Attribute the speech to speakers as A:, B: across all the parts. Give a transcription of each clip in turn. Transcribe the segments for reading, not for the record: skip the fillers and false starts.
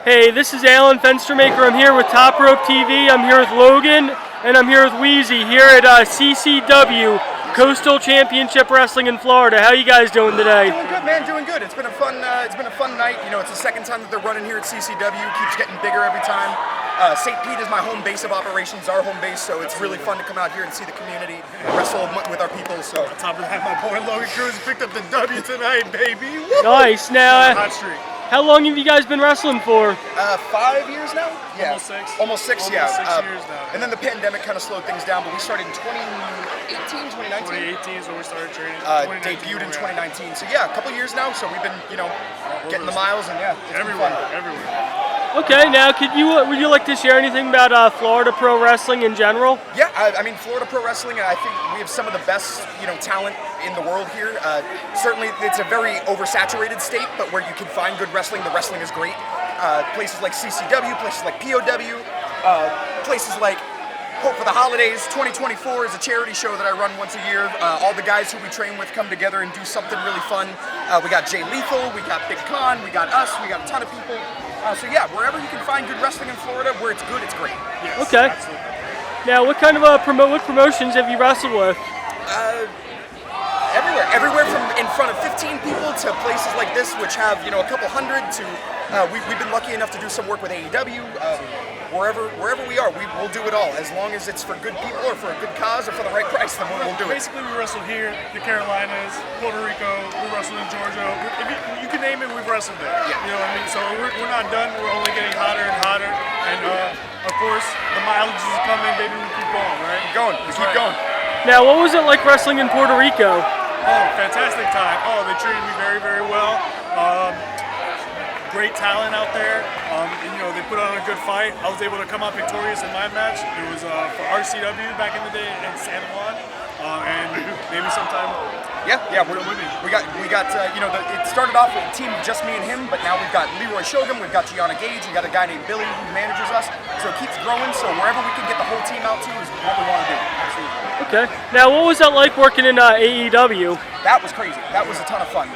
A: Hey, this is Alan Fenstermaker. I'm here with Top Rope TV. I'm here with Logan, and I'm here with Wheezy here at CCW, Coastal Championship Wrestling in Florida. How you guys doing today?
B: Doing good, man. Doing good. It's been a fun night. You know, it's the second time that they're running here at CCW. Keeps getting bigger every time. St. Pete is my home base of operations, our home base, so it's really fun to come out here and see the community, wrestle with our people. So
C: on top of that, my boy Logan Cruz picked up the W tonight, baby. Woo!
A: Nice. Now,
C: hot streak.
A: How long have you guys been wrestling for?
B: 5 years now. Yeah.
C: Almost six.
B: Yeah.
C: 6 years now.
B: And then the pandemic kind of slowed things down, but we started in 2018, 2019.
C: 2018 is when we started training.
B: Debuted in 2019. So yeah, a couple years now. So we've been, getting the miles and yeah, it's
C: everywhere.
A: Okay, now would you like to share anything about Florida Pro Wrestling in general?
B: Yeah, I mean Florida Pro Wrestling, I think we have some of the best, talent in the world here. Certainly it's a very oversaturated state, but where you can find good wrestling, the wrestling is great. Places like CCW, places like POW, places like Hope for the Holidays. 2024 is a charity show that I run once a year. All the guys who we train with come together and do something really fun. We got Jay Lethal, we got Big Con, we got us, we got a ton of people. So yeah, wherever you can find good wrestling in Florida, where it's good, it's great.
A: Yes, okay. Absolutely. Now, what kind of what promotions have you wrestled with?
B: Everywhere from in front of 15 people to places like this, which have a couple hundred. To we've been lucky enough to do some work with AEW. Wherever we are, we'll do it all, as long as it's for good people or for a good cause or for the right price. Then we'll do it.
C: Basically, we wrestle here, the Carolinas, Puerto Rico. We wrestle in Georgia. If you can name it, we've wrestled there.
B: Yeah.
C: You know what I mean? So we're not done. We're only getting hotter and hotter. And of course, the mileage is coming, baby. We keep going, right?
B: Keep going. We keep going.
A: Now, what was it like wrestling in Puerto Rico?
C: Oh, fantastic time. Oh, they treated me very, very well. Great talent out there. They put on a good fight. I was able to come out victorious in my match. It was for RCW back in the day in San Juan, and maybe sometime.
B: Yeah. We got. It started off with a team of just me and him, but now we've got Leroy Shogun, we've got Gianna Gage, we got a guy named Billy who manages us. So it keeps growing. So wherever we can get the whole team out to is what we want to do. Absolutely.
A: Okay. Now, what was that like working in AEW?
B: That was crazy. That was a ton of fun.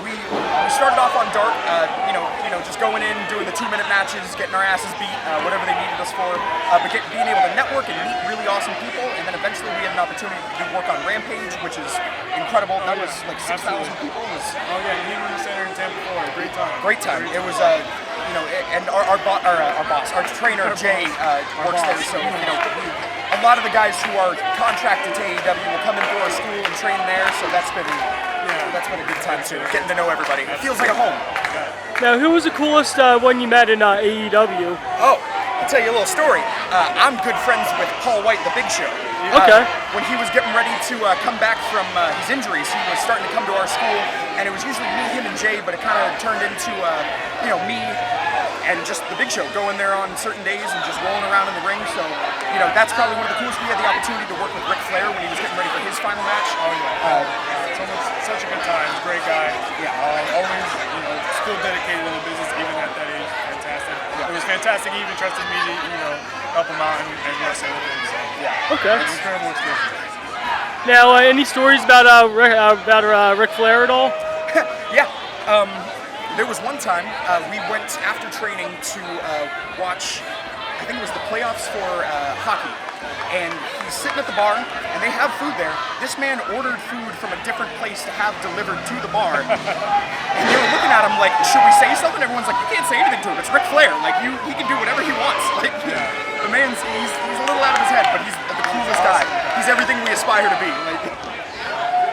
B: We started off on dark, just going in, doing the 2-minute matches, getting our asses beat, whatever they needed us for, but being able to network and meet really awesome people, and then eventually we had an opportunity to do work on Rampage, which is incredible. That was like 6,000 people.
C: Union Center in Tampa, Florida.
B: Great time. It was, and our boss, our trainer Jay works there, so a lot of the guys who are contracted to AEW will come into our school and train there, so that's been a good time too, getting to know everybody. It feels like a home.
A: Now, who was the coolest one you met in AEW?
B: Oh, I'll tell you a little story. I'm good friends with Paul White, the Big Show.
A: Okay.
B: When he was getting ready to come back from his injuries, he was starting to come to our school, and it was usually me, him, and Jay, but it kind of turned into, me and just the Big Show going there on certain days and just rolling around in the ring. So, that's probably one of the coolest. We had the opportunity to work with Flair when he was getting ready for his final match.
C: Such a good time. Great guy.
B: Yeah.
C: Always, still dedicated to the business even at that age. Fantastic. Yeah. It was fantastic. He even trusted me to, help him out and wrestle with him. So,
B: yeah.
A: Okay.
C: It's an incredible experience.
A: Now, any stories about Ric Flair at all?
B: Yeah. There was one time we went after training to watch, I think it was the playoffs for hockey, and he's sitting at the bar, and they have food there. This man ordered food from a different place to have delivered to the bar, and they were looking at him like, should we say something? Everyone's like, you can't say anything to him. It's Ric Flair. Like, he can do whatever he wants. Like, the man's, he's a little out of his head, but he's the coolest guy. He's everything we aspire to be. Like,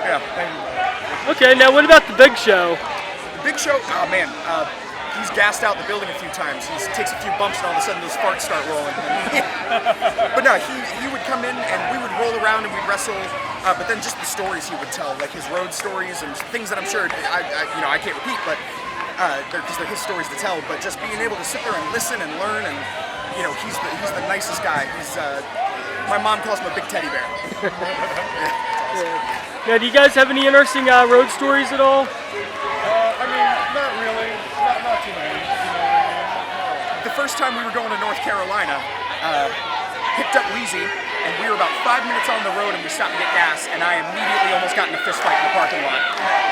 B: yeah.
A: Okay, now what about the Big Show?
B: Big Show, oh man, he's gassed out the building a few times. He takes a few bumps and all of a sudden those farts start rolling. But no, he would come in and we would roll around and we'd wrestle, but then just the stories he would tell, like his road stories and things that I'm sure I can't repeat, but because they're his stories to tell. But just being able to sit there and listen and learn, and he's the nicest guy. He's my mom calls him a big teddy bear.
A: Yeah. Now, do you guys have any interesting road stories at all?
C: Not really. Not too many.
B: The first time we were going to North Carolina, picked up Wheezy, and we were about 5 minutes on the road, and we stopped to get gas, and I immediately almost got in a fist fight in the parking lot.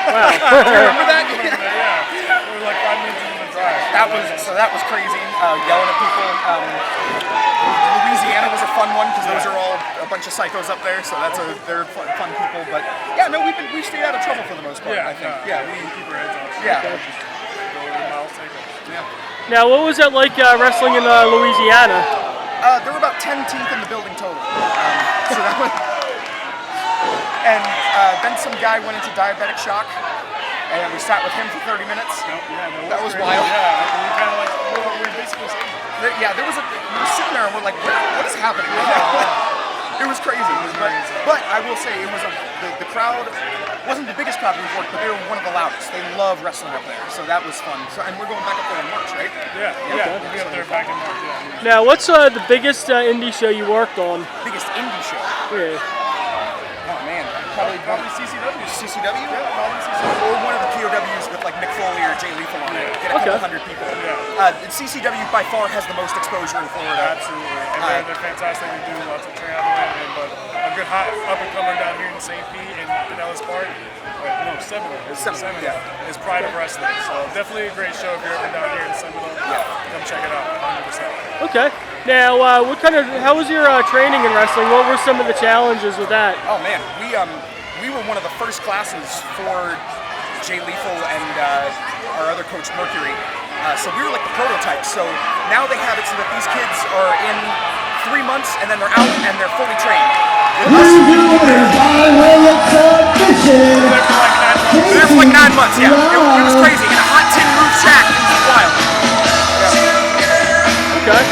A: Wow.
B: Do you remember that?
C: Yeah. We were like 5 minutes into the drive.
B: That was crazy. Yelling at people. Louisiana was a fun one because those are all a bunch of psychos up there, so they're fun people. But yeah, no, we've stayed out of trouble for the most part. I think. Yeah, we
C: keep our heads up.
B: Yeah.
C: Yeah.
A: Now, what was that like wrestling in Louisiana?
B: There were about 10 teeth in the building total. So that was, and then some guy went into diabetic shock, and we sat with him for 30 minutes. That was wild.
C: Yeah, we kind of like we were basically saying.
B: Yeah, we were sitting there and we're like, what is happening? It was crazy. But I will say, it was the crowd wasn't the biggest crowd we've worked, but they were one of the loudest. They love wrestling up there, so that was fun. So, and we're going back up there in March, right?
C: Yeah, we'll be up there back in March. Yeah.
A: Now, what's the biggest indie show you worked on?
B: Biggest indie show?
A: Yeah.
B: Oh man, probably
C: CCW.
B: CCW?
C: Yeah, probably CCW.
B: Or one of the POWs with like Mick Foley or Jay Lethal on it. Get a couple hundred people.
C: Yeah.
B: CCW by far has the most exposure in Florida.
C: Absolutely. And they're fantastic. We do lots of traveling, but a good hot up and comer down here in St. Pete and Pinellas Park. Seminole. Seminole.
B: Yeah.
C: Is Pride of Wrestling. So definitely a great show if you're ever down here in Seminole. Yeah. Come check it out. 100%.
A: Okay. Now, how was your training in wrestling? What were some of the challenges with that?
B: Oh man, we were one of the first classes for Jay Lethal and our other coach Mercury. So we were like the prototypes. So now they have it so that these kids are in 3 months and then they're out and they're fully trained. There for like 9 months, yeah. It was crazy. In a hot tin roof shack. It was wild.
A: Okay.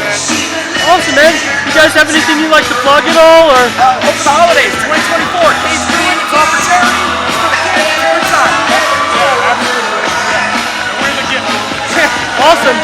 A: Awesome, man. You guys have anything you'd like to plug at all, or?
B: Hope the holidays, 2024. Cage Brewing, it's all for charity. It's for the kids. It's a good time.
C: Yeah, absolutely. Yeah. And we're the gift.
A: Awesome.